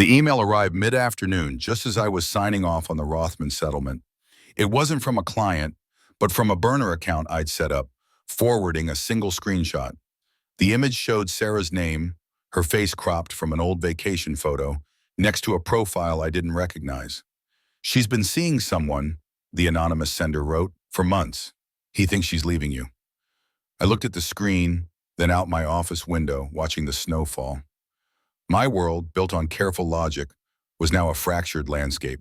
The email arrived mid-afternoon, just as I was signing off on the Rothman settlement. It wasn't from a client, but from a burner account I'd set up, forwarding a single screenshot. The image showed Sarah's name, her face cropped from an old vacation photo, next to a profile I didn't recognize. "She's been seeing someone," the anonymous sender wrote, "for months. He thinks she's leaving you." I looked at the screen, then out my office window, watching the snow fall. My world, built on careful logic, was now a fractured landscape.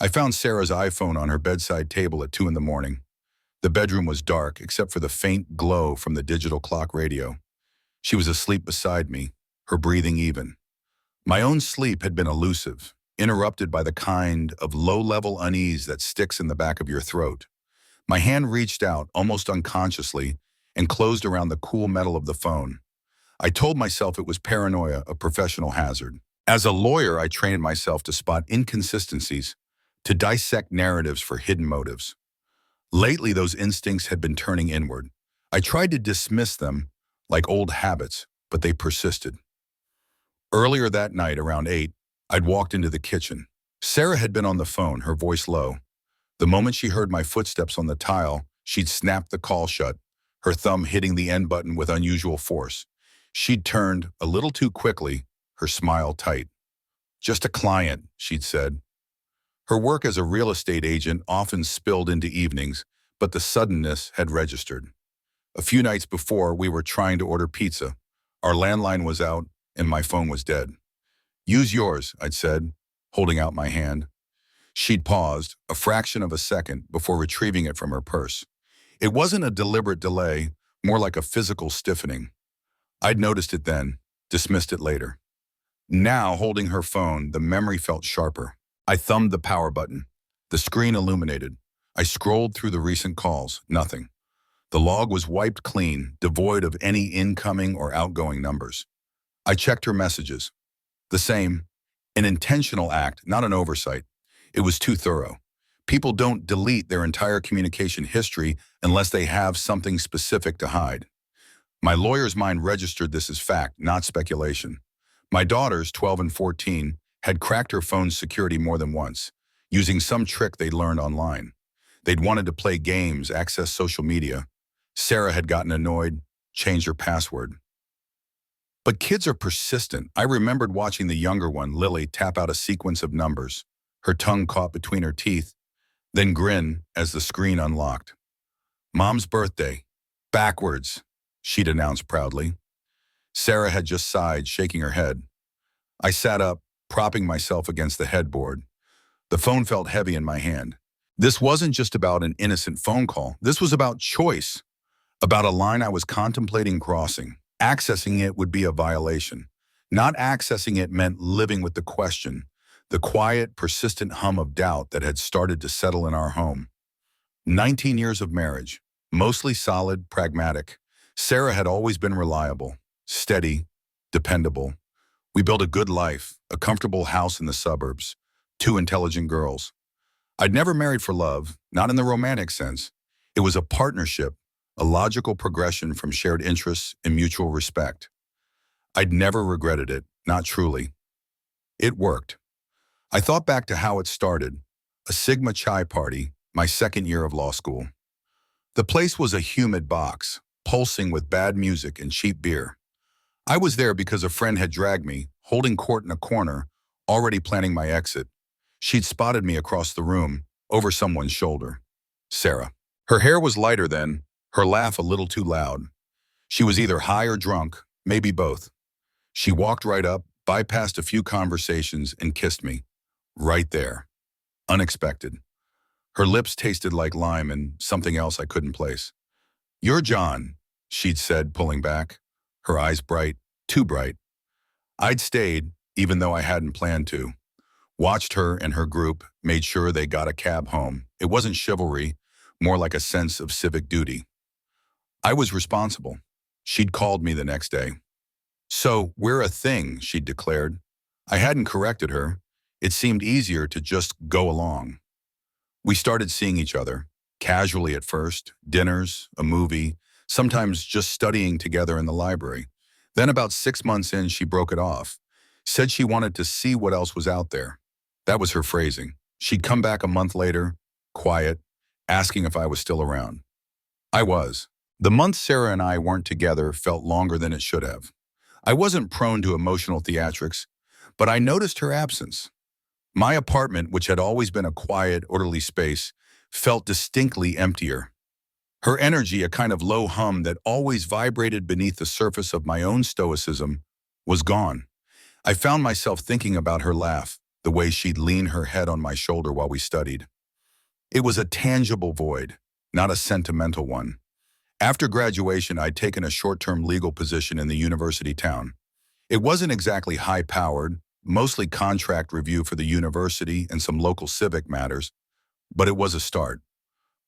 I found Sarah's iPhone on her bedside table at 2 in the morning. The bedroom was dark, except for the faint glow from the digital clock radio. She was asleep beside me, her breathing even. My own sleep had been elusive, interrupted by the kind of low-level unease that sticks in the back of your throat. My hand reached out, almost unconsciously, and closed around the cool metal of the phone. I told myself it was paranoia, a professional hazard. As a lawyer, I trained myself to spot inconsistencies, to dissect narratives for hidden motives. Lately, those instincts had been turning inward. I tried to dismiss them like old habits, but they persisted. Earlier that night, around 8, I'd walked into the kitchen. Sarah had been on the phone, her voice low. The moment she heard my footsteps on the tile, she'd snapped the call shut, her thumb hitting the end button with unusual force. She'd turned a little too quickly, her smile tight. "Just a client," she'd said. Her work as a real estate agent often spilled into evenings, but the suddenness had registered. A few nights before, we were trying to order pizza. Our landline was out, and my phone was dead. "Use yours," I'd said, holding out my hand. She'd paused, a fraction of a second, before retrieving it from her purse. It wasn't a deliberate delay, more like a physical stiffening. I'd noticed it then, dismissed it later. Now, holding her phone, the memory felt sharper. I thumbed the power button. The screen illuminated. I scrolled through the recent calls. Nothing. The log was wiped clean, devoid of any incoming or outgoing numbers. I checked her messages. The same. An intentional act, not an oversight. It was too thorough. People don't delete their entire communication history unless they have something specific to hide. My lawyer's mind registered this as fact, not speculation. My daughters, 12 and 14, had cracked her phone's security more than once, using some trick they'd learned online. They'd wanted to play games, access social media. Sarah had gotten annoyed, changed her password. But kids are persistent. I remembered watching the younger one, Lily, tap out a sequence of numbers, her tongue caught between her teeth, then grin as the screen unlocked. "Mom's birthday. Backwards," she'd announced proudly. Sarah had just sighed, shaking her head. I sat up, propping myself against the headboard. The phone felt heavy in my hand. This wasn't just about an innocent phone call. This was about choice, about a line I was contemplating crossing. Accessing it would be a violation. Not accessing it meant living with the question, the quiet, persistent hum of doubt that had started to settle in our home. 19 years of marriage, mostly solid, pragmatic. Sarah had always been reliable, steady, dependable. We built a good life, a comfortable house in the suburbs, 2 intelligent girls. I'd never married for love, not in the romantic sense. It was a partnership, a logical progression from shared interests and mutual respect. I'd never regretted it, not truly. It worked. I thought back to how it started, a Sigma chai party, my second year of law school. The place was a humid box, pulsing with bad music and cheap beer. I was there because a friend had dragged me, holding court in a corner, already planning my exit. She'd spotted me across the room, over someone's shoulder. Sarah. Her hair was lighter then, her laugh a little too loud. She was either high or drunk, maybe both. She walked right up, bypassed a few conversations, and kissed me. Right there. Unexpected. Her lips tasted like lime and something else I couldn't place. "You're John," she'd said, pulling back, her eyes bright, too bright. I'd stayed, even though I hadn't planned to. Watched her and her group, made sure they got a cab home. It wasn't chivalry, more like a sense of civic duty. I was responsible. She'd called me the next day. "So, we're a thing," she'd declared. I hadn't corrected her. It seemed easier to just go along. We started seeing each other, casually at first, dinners, a movie, sometimes just studying together in the library. Then about 6 months in, she broke it off. Said she wanted to see what else was out there. That was her phrasing. She'd come back a month later, quiet, asking if I was still around. I was. The month Sarah and I weren't together felt longer than it should have. I wasn't prone to emotional theatrics, but I noticed her absence. My apartment, which had always been a quiet, orderly space, felt distinctly emptier. Her energy, a kind of low hum that always vibrated beneath the surface of my own stoicism, was gone. I found myself thinking about her laugh, the way she'd lean her head on my shoulder while we studied. It was a tangible void, not a sentimental one. After graduation, I'd taken a short-term legal position in the university town. It wasn't exactly high-powered, mostly contract review for the university and some local civic matters, but it was a start.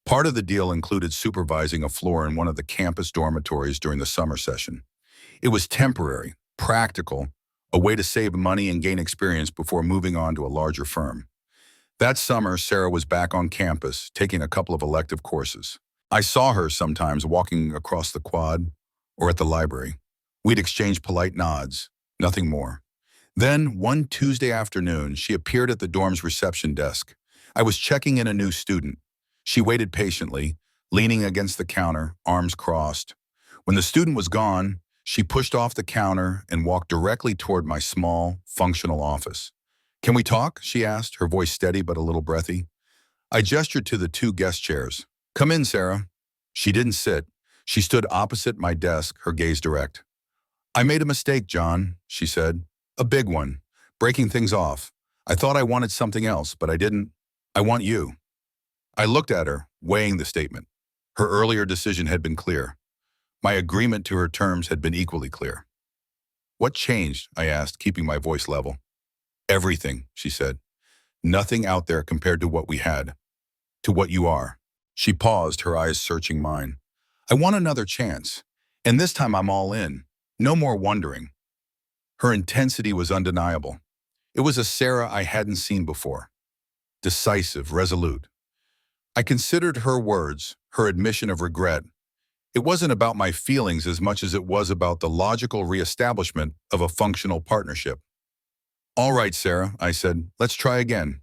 Part of the deal included supervising a floor in one of the campus dormitories during the summer session. It was temporary, practical, a way to save money and gain experience before moving on to a larger firm. That summer, Sarah was back on campus, taking a couple of elective courses. I saw her sometimes walking across the quad or at the library. We'd exchange polite nods, nothing more. Then, one Tuesday afternoon, she appeared at the dorm's reception desk. I was checking in a new student. She waited patiently, leaning against the counter, arms crossed. When the student was gone, she pushed off the counter and walked directly toward my small, functional office. "Can we talk?" she asked, her voice steady but a little breathy. I gestured to the two guest chairs. "Come in, Sarah." She didn't sit. She stood opposite my desk, her gaze direct. "I made a mistake, John," she said. "A big one. Breaking things off. I thought I wanted something else, but I didn't. I want you." I looked at her, weighing the statement. Her earlier decision had been clear. My agreement to her terms had been equally clear. "What changed?" I asked, keeping my voice level. "Everything," she said. "Nothing out there compared to what we had. To what you are." She paused, her eyes searching mine. "I want another chance. And this time I'm all in. No more wondering." Her intensity was undeniable. It was a Sarah I hadn't seen before. Decisive, resolute. I considered her words, her admission of regret. It wasn't about my feelings as much as it was about the logical reestablishment of a functional partnership. "All right, Sarah," I said, "let's try again."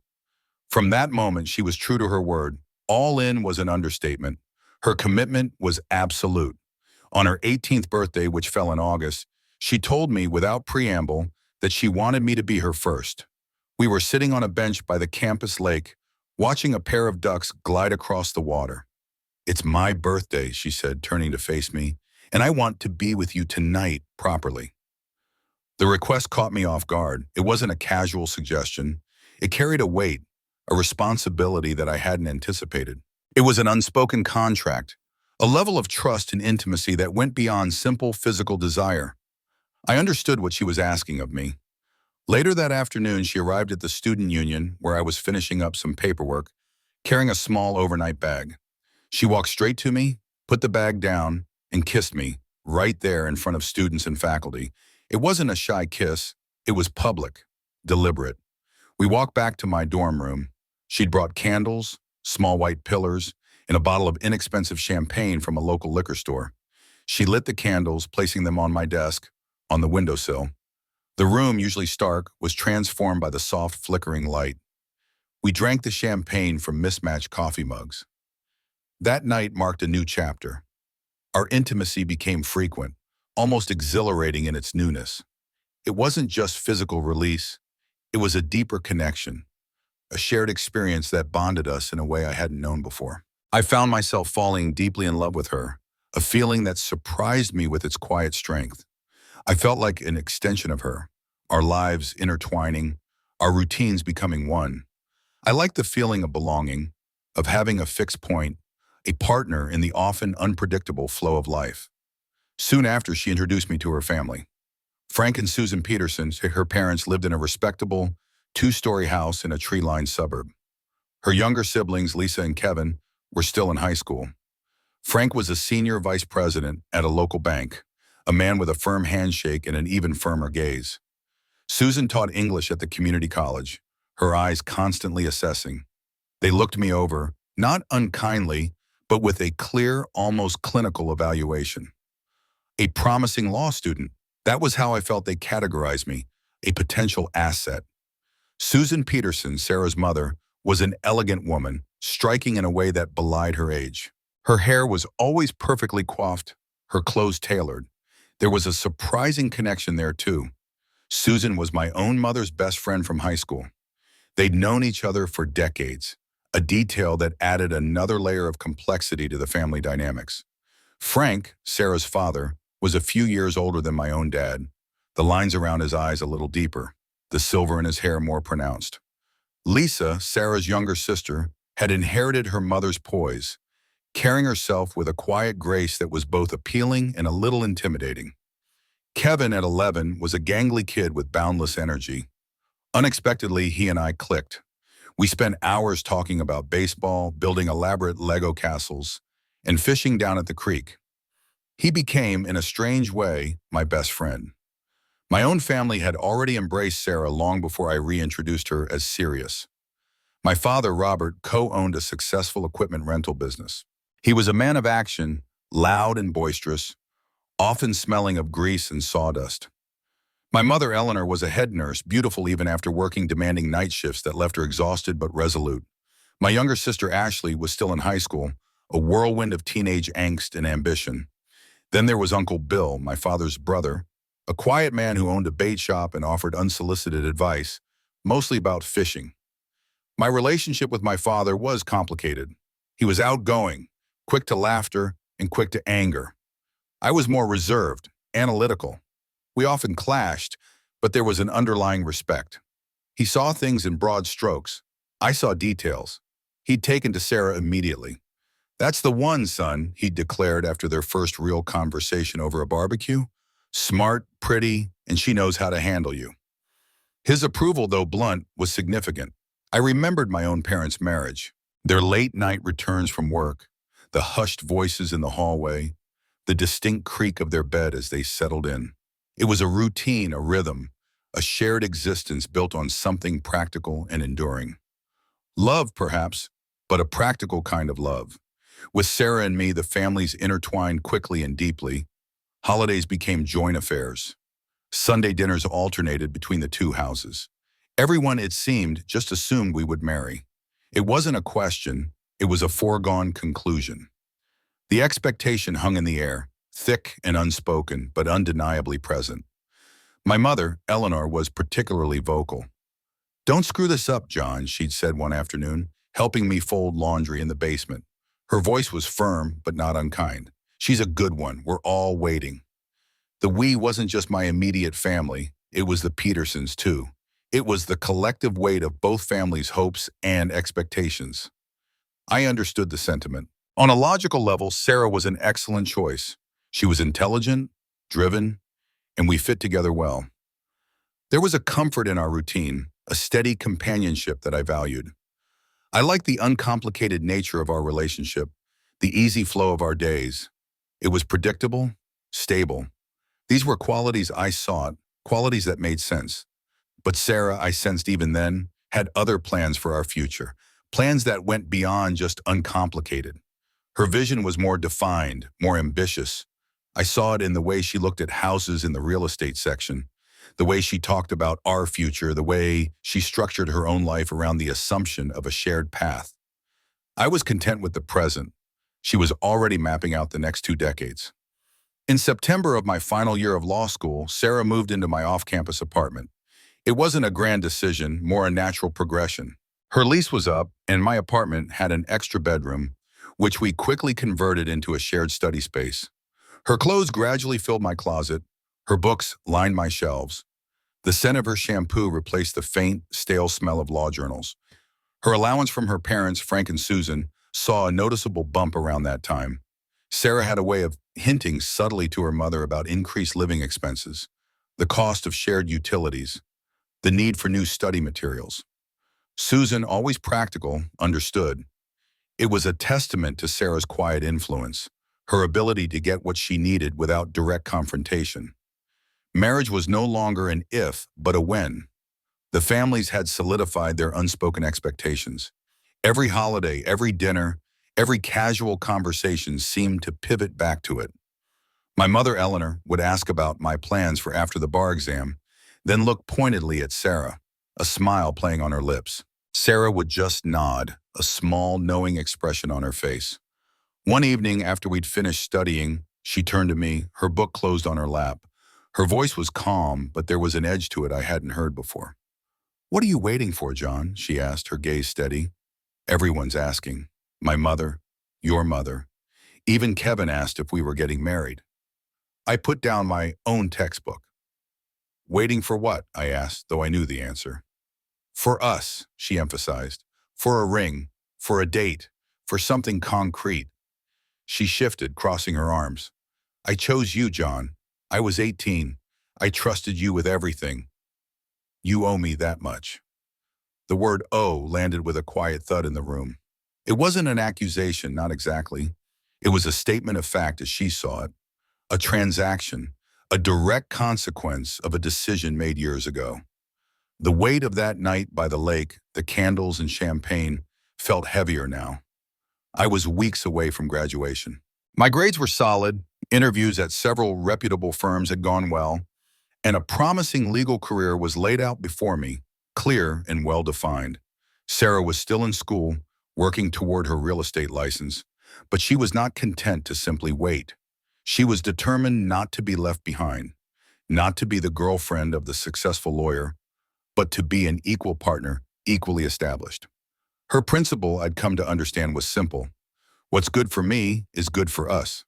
From that moment, she was true to her word. All in was an understatement. Her commitment was absolute. On her 18th birthday, which fell in August, she told me without preamble that she wanted me to be her first. We were sitting on a bench by the campus lake, watching a pair of ducks glide across the water. "It's my birthday," she said, turning to face me, "and I want to be with you tonight properly." The request caught me off guard. It wasn't a casual suggestion. It carried a weight, a responsibility that I hadn't anticipated. It was an unspoken contract, a level of trust and intimacy that went beyond simple physical desire. I understood what she was asking of me. Later that afternoon, she arrived at the student union where I was finishing up some paperwork, carrying a small overnight bag. She walked straight to me, put the bag down, and kissed me, right there in front of students and faculty. It wasn't a shy kiss. It was public, deliberate. We walked back to my dorm room. She'd brought candles, small white pillars, and a bottle of inexpensive champagne from a local liquor store. She lit the candles, placing them on my desk, on the windowsill. The room, usually stark, was transformed by the soft, flickering light. We drank the champagne from mismatched coffee mugs. That night marked a new chapter. Our intimacy became frequent, almost exhilarating in its newness. It wasn't just physical release. It was a deeper connection, a shared experience that bonded us in a way I hadn't known before. I found myself falling deeply in love with her, a feeling that surprised me with its quiet strength. I felt like an extension of her, our lives intertwining, our routines becoming one. I liked the feeling of belonging, of having a fixed point, a partner in the often unpredictable flow of life. Soon after, she introduced me to her family. Frank and Susan Peterson, her parents, lived in a respectable, two-story house in a tree-lined suburb. Her younger siblings, Lisa and Kevin, were still in high school. Frank was a senior vice president at a local bank, a man with a firm handshake and an even firmer gaze. Susan taught English at the community college, her eyes constantly assessing. They looked me over, not unkindly, but with a clear, almost clinical evaluation. A promising law student. That was how I felt they categorized me, a potential asset. Susan Peterson, Sarah's mother, was an elegant woman, striking in a way that belied her age. Her hair was always perfectly coiffed, her clothes tailored. There was a surprising connection there, too. Susan was my own mother's best friend from high school. They'd known each other for decades, a detail that added another layer of complexity to the family dynamics. Frank, Sarah's father, was a few years older than my own dad, the lines around his eyes a little deeper, the silver in his hair more pronounced. Lisa, Sarah's younger sister, had inherited her mother's poise, carrying herself with a quiet grace that was both appealing and a little intimidating. Kevin, at 11, was a gangly kid with boundless energy. Unexpectedly, he and I clicked. We spent hours talking about baseball, building elaborate Lego castles, and fishing down at the creek. He became, in a strange way, my best friend. My own family had already embraced Sarah long before I reintroduced her as serious. My father, Robert, co-owned a successful equipment rental business. He was a man of action, loud and boisterous, often smelling of grease and sawdust. My mother, Eleanor, was a head nurse, beautiful even after working demanding night shifts that left her exhausted but resolute. My younger sister, Ashley, was still in high school, a whirlwind of teenage angst and ambition. Then there was Uncle Bill, my father's brother, a quiet man who owned a bait shop and offered unsolicited advice, mostly about fishing. My relationship with my father was complicated. He was outgoing, quick to laughter, and quick to anger. I was more reserved, analytical. We often clashed, but there was an underlying respect. He saw things in broad strokes. I saw details. He'd taken to Sarah immediately. "That's the one, son," he declared after their first real conversation over a barbecue. "Smart, pretty, and she knows how to handle you." His approval, though blunt, was significant. I remembered my own parents' marriage, their late-night returns from work, the hushed voices in the hallway, the distinct creak of their bed as they settled in. It was a routine, a rhythm, a shared existence built on something practical and enduring. Love, perhaps, but a practical kind of love. With Sarah and me, the families intertwined quickly and deeply. Holidays became joint affairs. Sunday dinners alternated between the two houses. Everyone, it seemed, just assumed we would marry. It wasn't a question, it was a foregone conclusion. The expectation hung in the air, thick and unspoken, but undeniably present. My mother, Eleanor, was particularly vocal. "Don't screw this up, John," she'd said one afternoon, helping me fold laundry in the basement. Her voice was firm, but not unkind. "She's a good one. We're all waiting." The "we" wasn't just my immediate family. It was the Petersons, too. It was the collective weight of both families' hopes and expectations. I understood the sentiment. On a logical level, Sarah was an excellent choice. She was intelligent, driven, and we fit together well. There was a comfort in our routine, a steady companionship that I valued. I liked the uncomplicated nature of our relationship, the easy flow of our days. It was predictable, stable. These were qualities I sought, qualities that made sense. But Sarah, I sensed even then, had other plans for our future, plans that went beyond just uncomplicated. Her vision was more defined, more ambitious. I saw it in the way she looked at houses in the real estate section, the way she talked about our future, the way she structured her own life around the assumption of a shared path. I was content with the present. She was already mapping out the next 2 decades. In September of my final year of law school, Sarah moved into my off-campus apartment. It wasn't a grand decision, more a natural progression. Her lease was up, and my apartment had an extra bedroom, which we quickly converted into a shared study space. Her clothes gradually filled my closet. Her books lined my shelves. The scent of her shampoo replaced the faint, stale smell of law journals. Her allowance from her parents, Frank and Susan, saw a noticeable bump around that time. Sarah had a way of hinting subtly to her mother about increased living expenses, the cost of shared utilities, the need for new study materials. Susan, always practical, understood. It was a testament to Sarah's quiet influence, her ability to get what she needed without direct confrontation. Marriage was no longer an if, but a when. The families had solidified their unspoken expectations. Every holiday, every dinner, every casual conversation seemed to pivot back to it. My mother, Eleanor, would ask about my plans for after the bar exam, then looked pointedly at Sarah, a smile playing on her lips. Sarah would just nod, a small, knowing expression on her face. One evening after we'd finished studying, she turned to me, her book closed on her lap. Her voice was calm, but there was an edge to it I hadn't heard before. "What are you waiting for, John?" she asked, her gaze steady. "Everyone's asking. My mother, your mother. Even Kevin asked if we were getting married." I put down my own textbook. "Waiting for what?" I asked, though I knew the answer. "For us," she emphasized. "For a ring, for a date, for something concrete." She shifted, crossing her arms. "I chose you, John. I was 18. I trusted you with everything. You owe me that much." The word "owe" landed with a quiet thud in the room. It wasn't an accusation, not exactly. It was a statement of fact as she saw it. A transaction, a direct consequence of a decision made years ago. The weight of that night by the lake, the candles and champagne, felt heavier now. I was weeks away from graduation. My grades were solid, interviews at several reputable firms had gone well, and a promising legal career was laid out before me, clear and well-defined. Sarah was still in school, working toward her real estate license, but she was not content to simply wait. She was determined not to be left behind, not to be the girlfriend of the successful lawyer, but to be an equal partner, equally established. Her principle, I'd come to understand, was simple. What's good for me is good for us.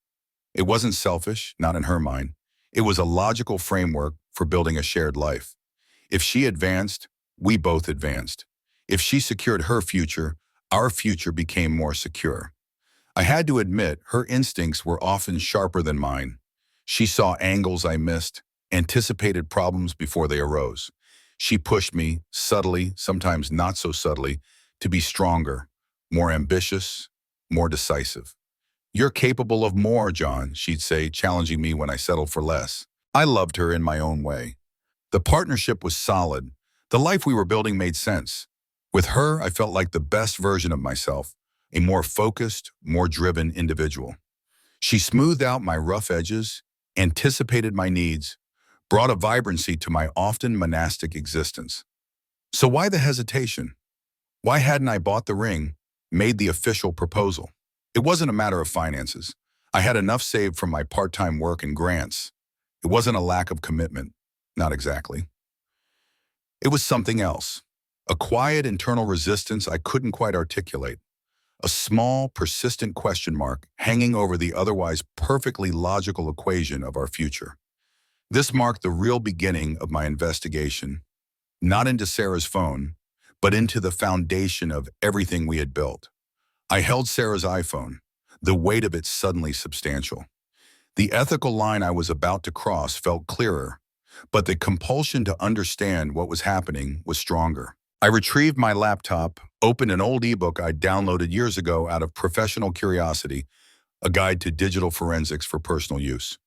It wasn't selfish, not in her mind. It was a logical framework for building a shared life. If she advanced, we both advanced. If she secured her future, our future became more secure. I had to admit, her instincts were often sharper than mine. She saw angles I missed, anticipated problems before they arose. She pushed me, subtly, sometimes not so subtly, to be stronger, more ambitious, more decisive. "You're capable of more, John," she'd say, challenging me when I settled for less. I loved her in my own way. The partnership was solid. The life we were building made sense. With her, I felt like the best version of myself, a more focused, more driven individual. She smoothed out my rough edges, anticipated my needs, brought a vibrancy to my often monastic existence. So why the hesitation? Why hadn't I bought the ring, made the official proposal? It wasn't a matter of finances. I had enough saved from my part-time work and grants. It wasn't a lack of commitment. Not exactly. It was something else. A quiet internal resistance I couldn't quite articulate. A small, persistent question mark hanging over the otherwise perfectly logical equation of our future. This marked the real beginning of my investigation, not into Sarah's phone, but into the foundation of everything we had built. I held Sarah's iPhone, the weight of it suddenly substantial. The ethical line I was about to cross felt clearer, but the compulsion to understand what was happening was stronger. I retrieved my laptop, opened an old ebook I'd downloaded years ago out of professional curiosity, a guide to digital forensics for personal use.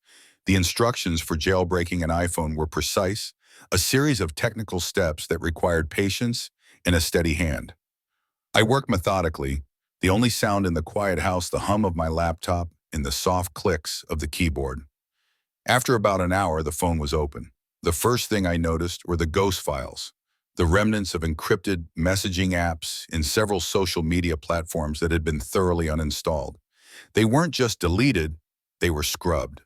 The instructions for jailbreaking an iPhone were precise, a series of technical steps that required patience and a steady hand. I worked methodically, the only sound in the quiet house the hum of my laptop and the soft clicks of the keyboard. After about an hour, the phone was open. The first thing I noticed were the ghost files, the remnants of encrypted messaging apps in several social media platforms that had been thoroughly uninstalled. They weren't just deleted, they were scrubbed.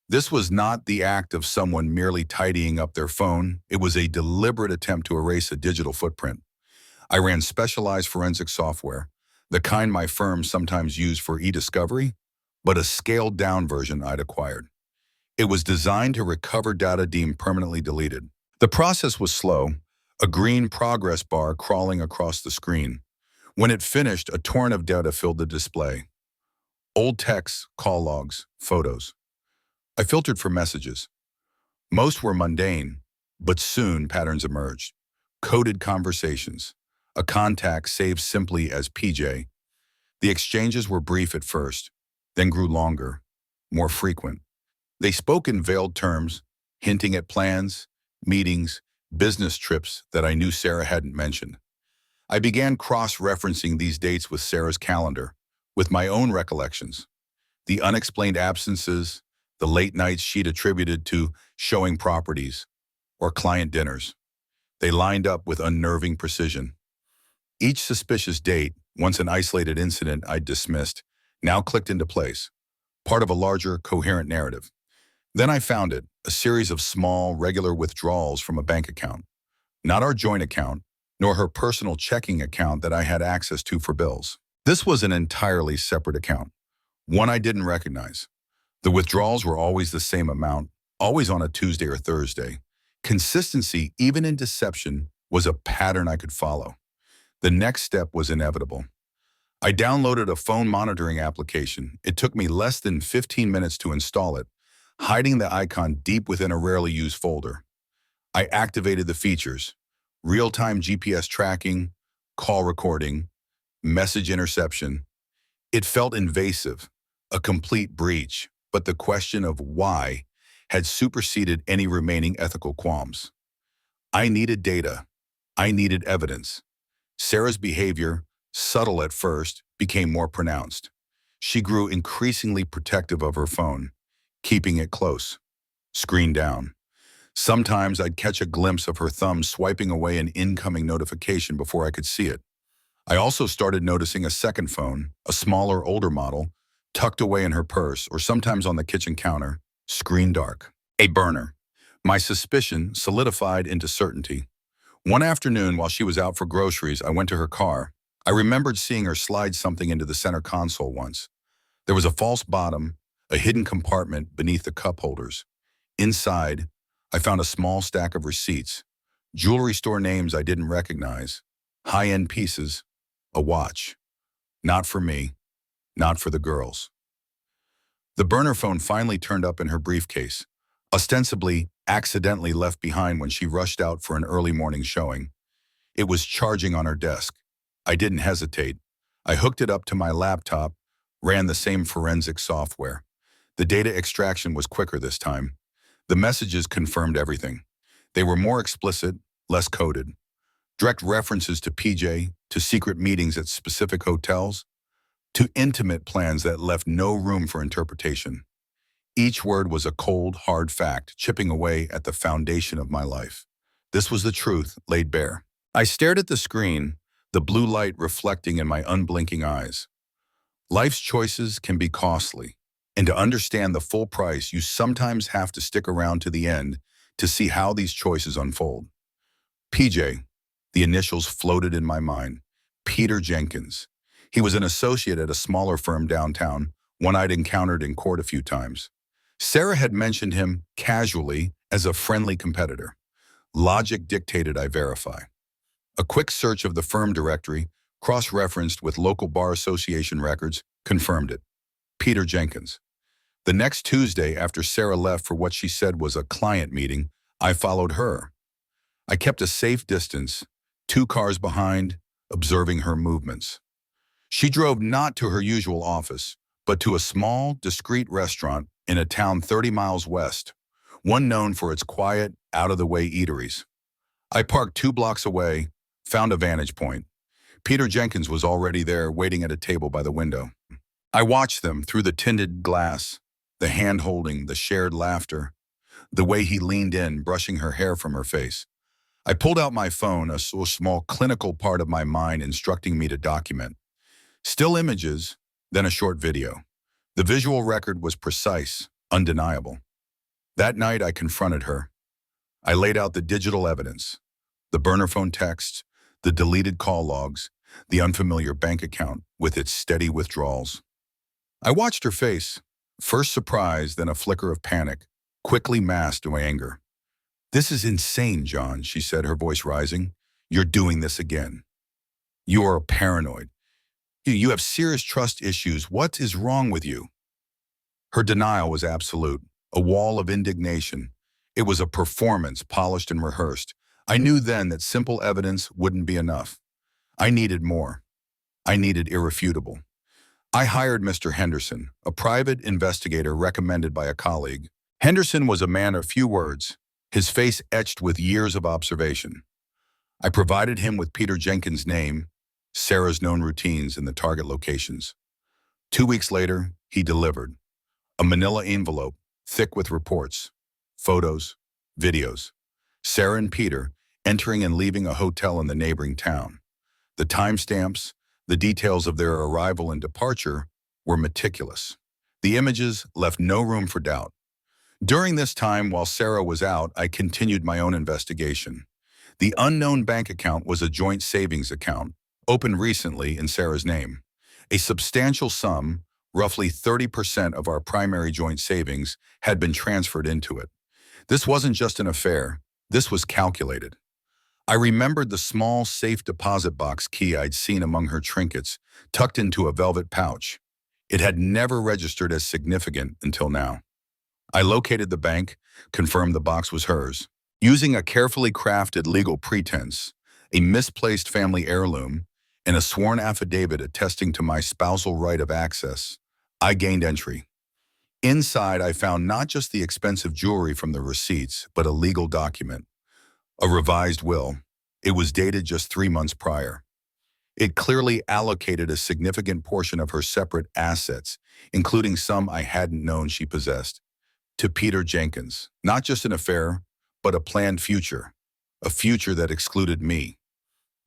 This was not the act of someone merely tidying up their phone. It was a deliberate attempt to erase a digital footprint. I ran specialized forensic software, the kind my firm sometimes used for e-discovery, but a scaled-down version I'd acquired. It was designed to recover data deemed permanently deleted. The process was slow, a green progress bar crawling across the screen. When it finished, a torrent of data filled the display. Old texts, call logs, photos. I filtered for messages. Most were mundane, but soon patterns emerged. Coded conversations. A contact saved simply as PJ. The exchanges were brief at first, then grew longer, more frequent. They spoke in veiled terms, hinting at plans, meetings, business trips that I knew Sarah hadn't mentioned. I began cross-referencing these dates with Sarah's calendar, with my own recollections. The unexplained absences, the late nights she'd attributed to showing properties, or client dinners. They lined up with unnerving precision. Each suspicious date, once an isolated incident I'd dismissed, now clicked into place, part of a larger, coherent narrative. Then I found it, a series of small, regular withdrawals from a bank account. Not our joint account, nor her personal checking account that I had access to for bills. This was an entirely separate account, one I didn't recognize. The withdrawals were always the same amount, always on a Tuesday or Thursday. Consistency, even in deception, was a pattern I could follow. The next step was inevitable. I downloaded a phone monitoring application. It took me less than 15 minutes to install it, hiding the icon deep within a rarely used folder. I activated the features: real-time GPS tracking, call recording, message interception. It felt invasive, a complete breach, but the question of why had superseded any remaining ethical qualms. I needed data. I needed evidence. Sarah's behavior, subtle at first, became more pronounced. She grew increasingly protective of her phone, keeping it close, screen down. Sometimes I'd catch a glimpse of her thumb swiping away an incoming notification before I could see it. I also started noticing a second phone, a smaller, older model, tucked away in her purse or sometimes on the kitchen counter, screen dark. A burner. My suspicion solidified into certainty. One afternoon while she was out for groceries, I went to her car. I remembered seeing her slide something into the center console once. There was a false bottom, a hidden compartment beneath the cup holders. Inside, I found a small stack of receipts, jewelry store names I didn't recognize, high-end pieces, a watch. Not for me, not for the girls. The burner phone finally turned up in her briefcase, ostensibly accidentally left behind when she rushed out for an early morning showing. It was charging on her desk. I didn't hesitate. I hooked it up to my laptop, ran the same forensic software. The data extraction was quicker this time. The messages confirmed everything. They were more explicit, less coded. Direct references to PJ, to secret meetings at specific hotels, to intimate plans that left no room for interpretation. Each word was a cold, hard fact, chipping away at the foundation of my life. This was the truth, laid bare. I stared at the screen, the blue light reflecting in my unblinking eyes. Life's choices can be costly, and to understand the full price, you sometimes have to stick around to the end to see how these choices unfold. PJ, the initials floated in my mind. Peter Jenkins. He was an associate at a smaller firm downtown, one I'd encountered in court a few times. Sarah had mentioned him casually as a friendly competitor. Logic dictated I verify. A quick search of the firm directory, cross-referenced with local bar association records, confirmed it. Peter Jenkins. The next Tuesday, after Sarah left for what she said was a client meeting, I followed her. I kept a safe distance, 2 cars behind, observing her movements. She drove not to her usual office, but to a small, discreet restaurant in a town 30 miles west, one known for its quiet, out-of-the-way eateries. I parked 2 blocks away, found a vantage point. Peter Jenkins was already there, waiting at a table by the window. I watched them through the tinted glass, the hand-holding, the shared laughter, the way he leaned in, brushing her hair from her face. I pulled out my phone, a so small clinical part of my mind instructing me to document. Still images, then a short video. The visual record was precise, undeniable. That night, I confronted her. I laid out the digital evidence, the burner phone texts, the deleted call logs, the unfamiliar bank account with its steady withdrawals. I watched her face, first surprise, then a flicker of panic, quickly masked my anger. "This is insane, John," she said, her voice rising. "You're doing this again. You are paranoid. You have serious trust issues. What is wrong with you?" Her denial was absolute, a wall of indignation. It was a performance, polished and rehearsed. I knew then that simple evidence wouldn't be enough. I needed more. I needed irrefutable. I hired Mr. Henderson, a private investigator recommended by a colleague. Henderson was a man of few words, his face etched with years of observation. I provided him with Peter Jenkins' name, Sarah's known routines, and the target locations. 2 weeks later, he delivered. A manila envelope, thick with reports, photos, videos. Sarah and Peter entering and leaving a hotel in the neighboring town. The timestamps, the details of their arrival and departure were meticulous. The images left no room for doubt. During this time, while Sarah was out, I continued my own investigation. The unknown bank account was a joint savings account, opened recently in Sarah's name. A substantial sum, roughly 30% of our primary joint savings, had been transferred into it. This wasn't just an affair, this was calculated. I remembered the small safe deposit box key I'd seen among her trinkets, tucked into a velvet pouch. It had never registered as significant until now. I located the bank, confirmed the box was hers. Using a carefully crafted legal pretense, a misplaced family heirloom, and a sworn affidavit attesting to my spousal right of access, I gained entry. Inside, I found not just the expensive jewelry from the receipts, but a legal document, a revised will. It was dated just 3 months prior. It clearly allocated a significant portion of her separate assets, including some I hadn't known she possessed, to Peter Jenkins. Not just an affair, but a planned future, a future that excluded me.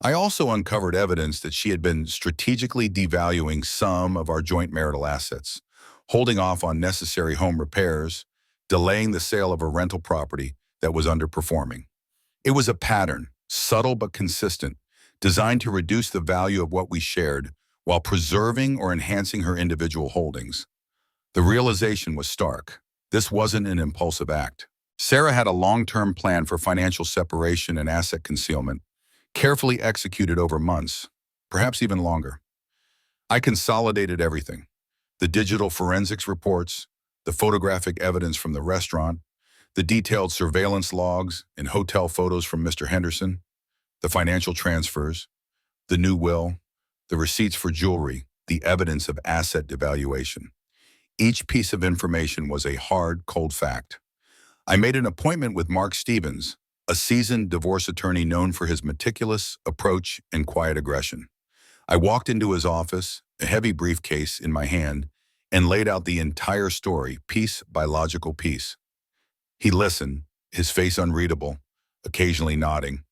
I also uncovered evidence that she had been strategically devaluing some of our joint marital assets, holding off on necessary home repairs, delaying the sale of a rental property that was underperforming. It was a pattern, subtle but consistent, designed to reduce the value of what we shared while preserving or enhancing her individual holdings. The realization was stark. This wasn't an impulsive act. Sarah had a long-term plan for financial separation and asset concealment, carefully executed over months, perhaps even longer. I consolidated everything: the digital forensics reports, the photographic evidence from the restaurant, the detailed surveillance logs and hotel photos from Mr. Henderson, the financial transfers, the new will, the receipts for jewelry, the evidence of asset devaluation. Each piece of information was a hard, cold fact. I made an appointment with Mark Stevens, a seasoned divorce attorney known for his meticulous approach and quiet aggression. I walked into his office, a heavy briefcase in my hand, and laid out the entire story, piece by logical piece. He listened, his face unreadable, occasionally nodding.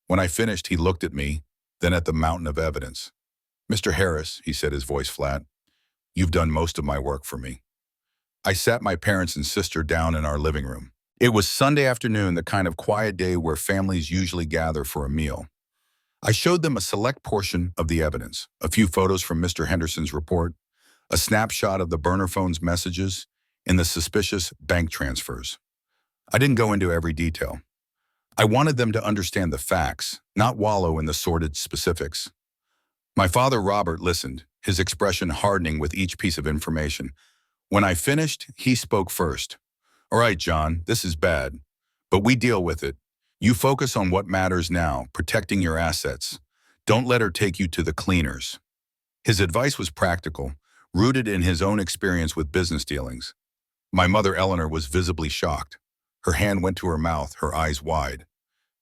When I finished, he looked at me, then at the mountain of evidence. "Mr. Harris," he said, his voice flat, "you've done most of my work for me." I sat my parents and sister down in our living room. It was Sunday afternoon, the kind of quiet day where families usually gather for a meal. I showed them a select portion of the evidence, a few photos from Mr. Henderson's report, a snapshot of the burner phone's messages, and the suspicious bank transfers. I didn't go into every detail. I wanted them to understand the facts, not wallow in the sordid specifics. My father, Robert, listened, his expression hardening with each piece of information. When I finished, he spoke first. "All right, John, this is bad, but we deal with it. You focus on what matters now, protecting your assets. Don't let her take you to the cleaners." His advice was practical, rooted in his own experience with business dealings. My mother, Eleanor, was visibly shocked. Her hand went to her mouth, her eyes wide.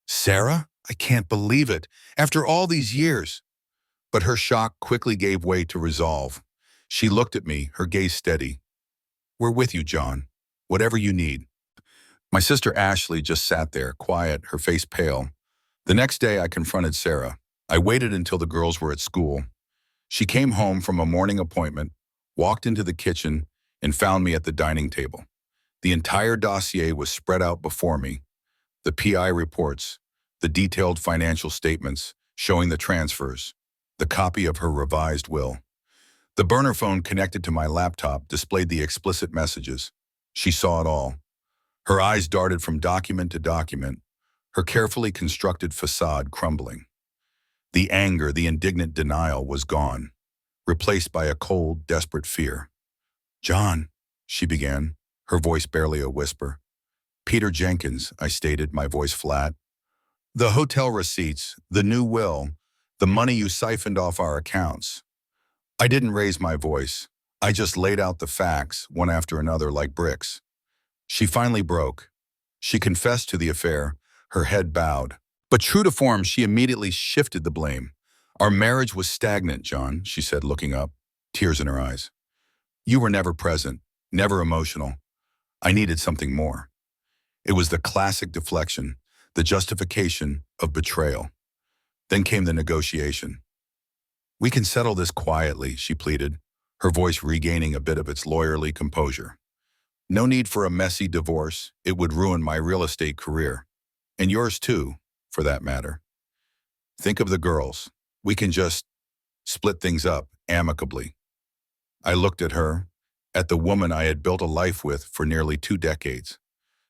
"Sarah? I can't believe it. After all these years." But her shock quickly gave way to resolve. She looked at me, her gaze steady. "We're with you, John. Whatever you need." My sister Ashley just sat there, quiet, her face pale. The next day, I confronted Sarah. I waited until the girls were at school. She came home from a morning appointment, walked into the kitchen, and found me at the dining table. The entire dossier was spread out before me. The PI reports, the detailed financial statements showing the transfers, the copy of her revised will. The burner phone connected to my laptop displayed the explicit messages. She saw it all. Her eyes darted from document to document, her carefully constructed facade crumbling. The anger, the indignant denial was gone, replaced by a cold, desperate fear. "John," she began, her voice barely a whisper. "Peter Jenkins," I stated, my voice flat. "The hotel receipts, the new will, the money you siphoned off our accounts." I didn't raise my voice. I just laid out the facts, one after another, like bricks. She finally broke. She confessed to the affair, her head bowed. But true to form, she immediately shifted the blame. "Our marriage was stagnant, John," she said, looking up, tears in her eyes. "You were never present, never emotional. I needed something more." It was the classic deflection, the justification of betrayal. Then came the negotiation. "We can settle this quietly," she pleaded, her voice regaining a bit of its lawyerly composure. "No need for a messy divorce. It would ruin my real estate career. And yours too, for that matter. Think of the girls. We can just split things up amicably." I looked at her, at the woman I had built a life with for nearly 2 decades.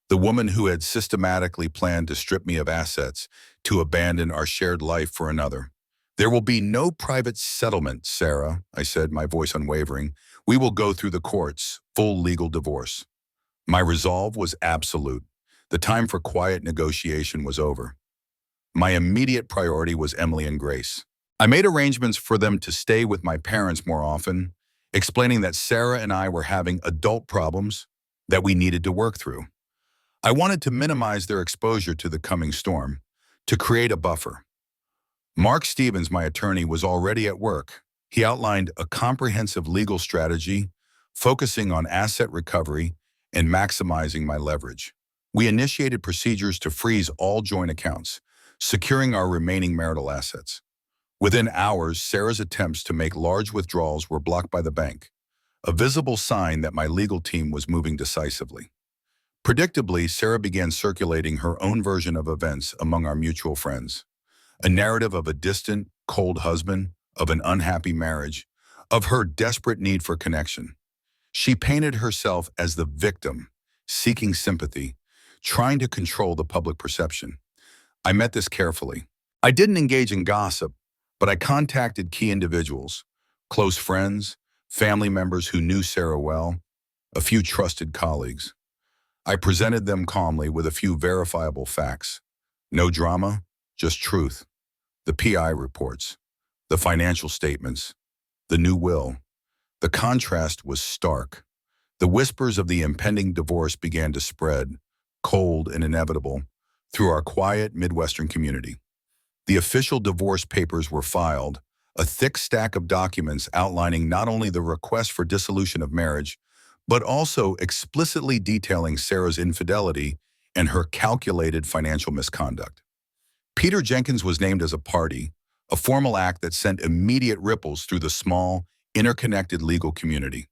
The woman who had systematically planned to strip me of assets, to abandon our shared life for another. "There will be no private settlement, Sarah," I said, my voice unwavering. "We will go through the courts, full legal divorce." My resolve was absolute. The time for quiet negotiation was over. My immediate priority was Emily and Grace. I made arrangements for them to stay with my parents more often, explaining that Sarah and I were having adult problems that we needed to work through. I wanted to minimize their exposure to the coming storm, to create a buffer. Mark Stevens, my attorney, was already at work. He outlined a comprehensive legal strategy, focusing on asset recovery and maximizing my leverage. We initiated procedures to freeze all joint accounts, securing our remaining marital assets. Within hours, Sarah's attempts to make large withdrawals were blocked by the bank, a visible sign that my legal team was moving decisively. Predictably, Sarah began circulating her own version of events among our mutual friends. A narrative of a distant, cold husband, of an unhappy marriage, of her desperate need for connection. She painted herself as the victim, seeking sympathy, trying to control the public perception. I met this carefully. I didn't engage in gossip, but I contacted key individuals, close friends, family members who knew Sarah well, a few trusted colleagues. I presented them calmly with a few verifiable facts. No drama, just truth. The PI reports, the financial statements, the new will. The contrast was stark. The whispers of the impending divorce began to spread, cold and inevitable, through our quiet Midwestern community. The official divorce papers were filed, a thick stack of documents outlining not only the request for dissolution of marriage, but also explicitly detailing Sarah's infidelity and her calculated financial misconduct. Peter Jenkins was named as a party, a formal act that sent immediate ripples through the small, interconnected legal community.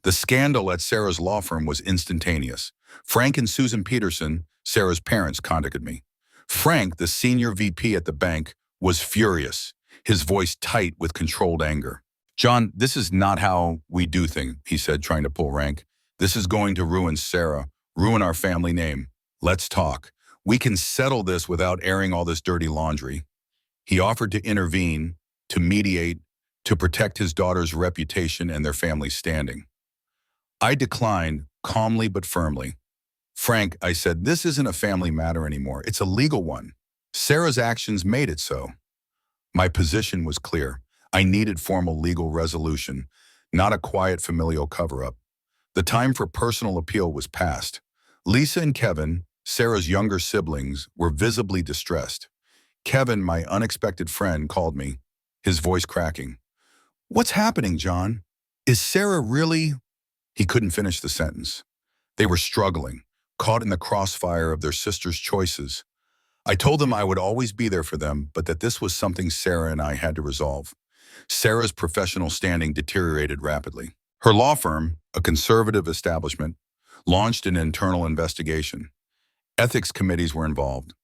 The scandal at Sarah's law firm was instantaneous. Frank and Susan Peterson, Sarah's parents, contacted me. Frank, the senior VP at the bank, was furious, his voice tight with controlled anger. "John, this is not how we do things," he said, trying to pull rank. "This is going to ruin Sarah, ruin our family name. Let's talk. We can settle this without airing all this dirty laundry." He offered to intervene, to mediate, to protect his daughter's reputation and their family's standing. I declined, calmly but firmly. "Frank," I said, "this isn't a family matter anymore. It's a legal one. Sarah's actions made it so." My position was clear. I needed formal legal resolution, not a quiet familial cover-up. The time for personal appeal was past. Lisa and Kevin, Sarah's younger siblings, were visibly distressed. Kevin, my unexpected friend, called me, his voice cracking. "What's happening, John? Is Sarah really—" He couldn't finish the sentence. They were struggling, caught in the crossfire of their sister's choices. I told them I would always be there for them, but that this was something Sarah and I had to resolve. Sarah's professional standing deteriorated rapidly. Her law firm, a conservative establishment, launched an internal investigation. Ethics committees were involved.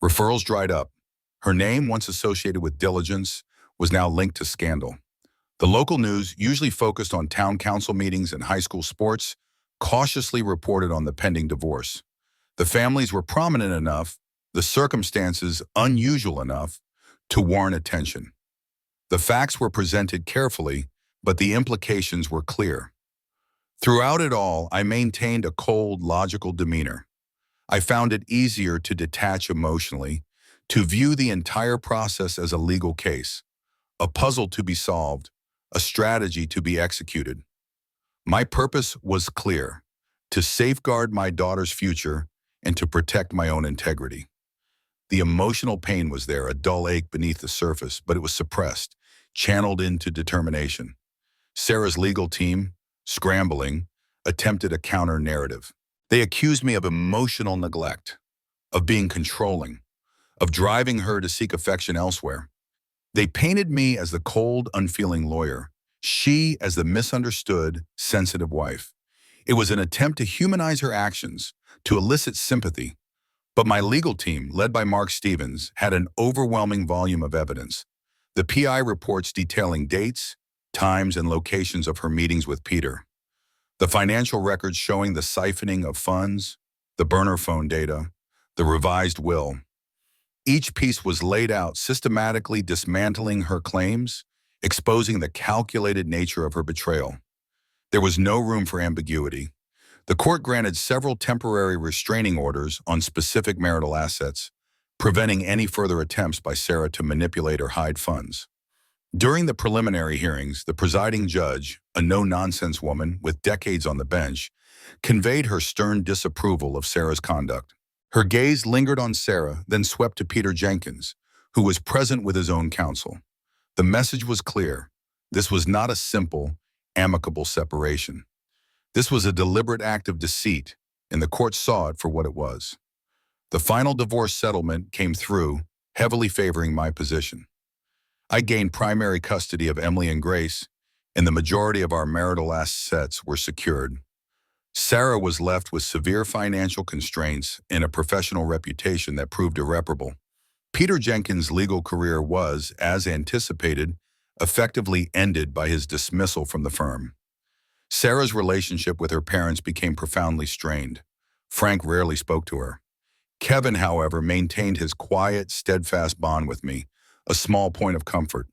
Referrals dried up. Her name, once associated with diligence, was now linked to scandal. The local news, usually focused on town council meetings and high school sports, cautiously reported on the pending divorce. The families were prominent enough, the circumstances unusual enough, to warrant attention. The facts were presented carefully, but the implications were clear. Throughout it all, I maintained a cold, logical demeanor. I found it easier to detach emotionally, to view the entire process as a legal case, a puzzle to be solved, a strategy to be executed. My purpose was clear: to safeguard my daughter's future and to protect my own integrity. The emotional pain was there, a dull ache beneath the surface, but it was suppressed, channeled into determination. Sarah's legal team, scrambling, attempted a counter-narrative. They accused me of emotional neglect, of being controlling, of driving her to seek affection elsewhere. They painted me as the cold, unfeeling lawyer, she as the misunderstood, sensitive wife. It was an attempt to humanize her actions, to elicit sympathy. But my legal team, led by Mark Stevens, had an overwhelming volume of evidence. The PI reports detailing dates, times, and locations of her meetings with Peter. The financial records showing the siphoning of funds, the burner phone data, the revised will. Each piece was laid out, systematically dismantling her claims, exposing the calculated nature of her betrayal. There was no room for ambiguity. The court granted several temporary restraining orders on specific marital assets, preventing any further attempts by Sarah to manipulate or hide funds. During the preliminary hearings, the presiding judge, a no-nonsense woman with decades on the bench, conveyed her stern disapproval of Sarah's conduct. Her gaze lingered on Sarah, then swept to Peter Jenkins, who was present with his own counsel. The message was clear. This was not a simple, amicable separation. This was a deliberate act of deceit, and the court saw it for what it was. The final divorce settlement came through, heavily favoring my position. I gained primary custody of Emily and Grace, and the majority of our marital assets were secured. Sarah was left with severe financial constraints and a professional reputation that proved irreparable. Peter Jenkins' legal career was, as anticipated, effectively ended by his dismissal from the firm. Sarah's relationship with her parents became profoundly strained. Frank rarely spoke to her. Kevin, however, maintained his quiet, steadfast bond with me, a small point of comfort.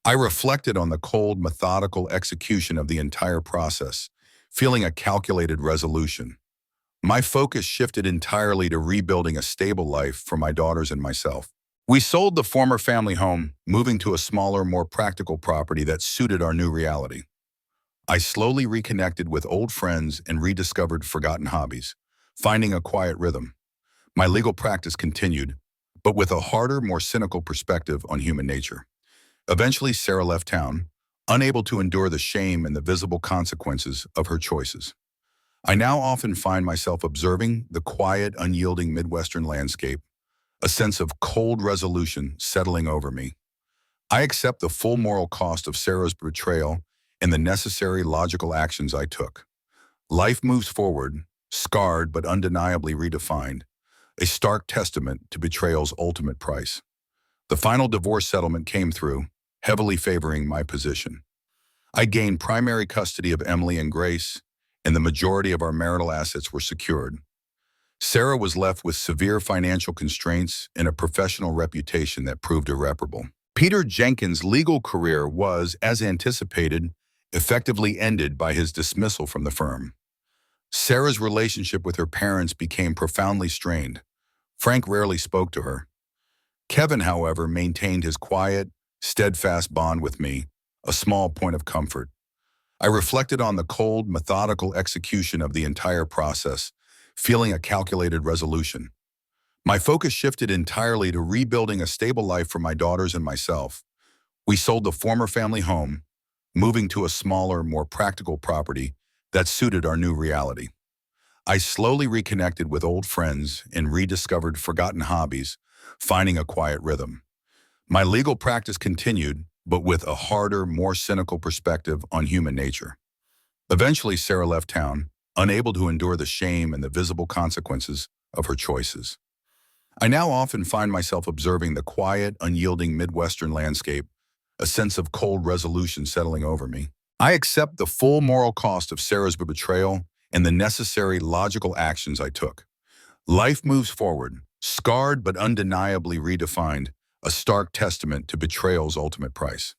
I reflected on the cold, methodical execution of the entire process, feeling a calculated resolution. My focus shifted entirely to rebuilding a stable life for my daughters and myself. We sold the former family home, moving to a smaller, more practical property that suited our new reality. I slowly reconnected with old friends and rediscovered forgotten hobbies, finding a quiet rhythm. My legal practice continued, but with a harder, more cynical perspective on human nature. Eventually, Sarah left town, unable to endure the shame and the visible consequences of her choices. I now often find myself observing the quiet, unyielding Midwestern landscape, a sense of cold resolution settling over me. I accept the full moral cost of Sarah's betrayal and the necessary logical actions I took. Life moves forward, scarred but undeniably redefined, a stark testament to betrayal's ultimate price. The final divorce settlement came through, heavily favoring my position. I gained primary custody of Emily and Grace, and the majority of our marital assets were secured. Sarah was left with severe financial constraints and a professional reputation that proved irreparable. Peter Jenkins' legal career was, as anticipated, effectively ended by his dismissal from the firm. Sarah's relationship with her parents became profoundly strained. Frank rarely spoke to her. Kevin, however, maintained his quiet, steadfast bond with me, a small point of comfort. I reflected on the cold, methodical execution of the entire process, feeling a calculated resolution. My focus shifted entirely to rebuilding a stable life for my daughters and myself. We sold the former family home, moving to a smaller, more practical property that suited our new reality. I slowly reconnected with old friends and rediscovered forgotten hobbies, finding a quiet rhythm. My legal practice continued, but with a harder, more cynical perspective on human nature. Eventually, Sarah left town, unable to endure the shame and the visible consequences of her choices. I now often find myself observing the quiet, unyielding Midwestern landscape, a sense of cold resolution settling over me. I accept the full moral cost of Sarah's betrayal and the necessary logical actions I took. Life moves forward, scarred but undeniably redefined, a stark testament to betrayal's ultimate price.